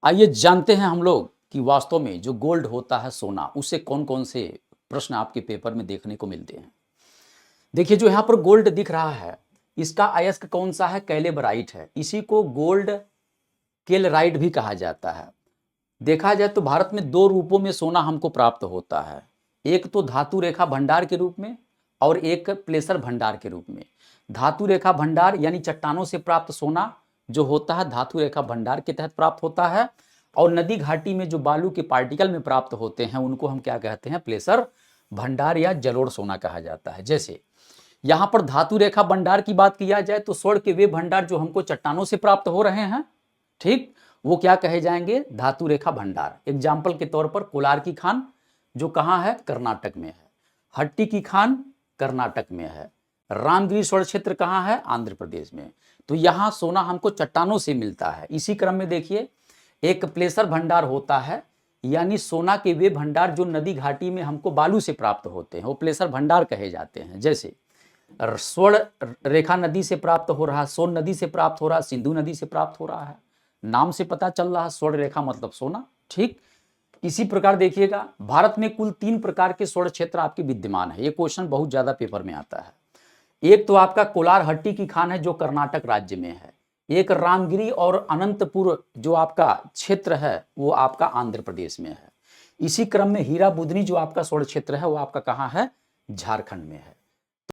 आइए जानते हैं हम लोग कि वास्तव में जो गोल्ड होता है सोना, उससे कौन कौन से प्रश्न आपके पेपर में देखने को मिलते हैं। देखिए जो यहाँ पर गोल्ड दिख रहा है, इसका अयस्क कौन सा है? कैलेबराइट है। इसी को गोल्ड केलराइट भी कहा जाता है। देखा जाए तो भारत में दो रूपों में सोना हमको प्राप्त होता है, एक तो धातु रेखा भंडार के रूप में और एक प्लेसर भंडार के रूप में। धातु रेखा भंडार यानी चट्टानों से प्राप्त सोना जो होता है धातु रेखा भंडार के तहत प्राप्त होता है, और नदी घाटी में जो बालू के पार्टिकल में प्राप्त होते हैं उनको हम क्या कहते हैं? प्लेसर भंडार या जलोढ़ सोना कहा जाता है। जैसे यहाँ पर धातु रेखा भंडार की बात किया जाए तो स्वर्ण के वे भंडार जो हमको चट्टानों से प्राप्त हो रहे हैं, ठीक, वो क्या कहे जाएंगे? धातु रेखा भंडार। एग्जाम्पल के तौर पर कोलार की खान जो कहाँ है? कर्नाटक में है। हट्टी की खान कर्नाटक में है। रामगिरी स्वर्ण क्षेत्र कहाँ है? आंध्र प्रदेश में। तो यहाँ सोना हमको चट्टानों से मिलता है। इसी क्रम में देखिए एक प्लेसर भंडार होता है, यानी सोना के वे भंडार जो नदी घाटी में हमको बालू से प्राप्त होते हैं वो प्लेसर भंडार कहे जाते हैं। जैसे स्वर्ण रेखा नदी से प्राप्त हो रहा है, सोन नदी से प्राप्त हो रहा है, सिंधु नदी से प्राप्त हो रहा है। नाम से पता चल रहा है स्वर्ण रेखा मतलब सोना, ठीक। इसी प्रकार देखिएगा भारत में कुल 3 प्रकार के स्वर्ण क्षेत्र आपके विद्यमान है। ये क्वेश्चन बहुत ज्यादा पेपर में आता है। एक तो आपका कोलार हट्टी की खान है जो कर्नाटक राज्य में है। एक रामगिरी और अनंतपुर जो आपका क्षेत्र है वो आपका आंध्र प्रदेश में है। इसी क्रम में हीरा बुदनी जो आपका स्वर्ण क्षेत्र है वो आपका कहाँ है? झारखंड में है।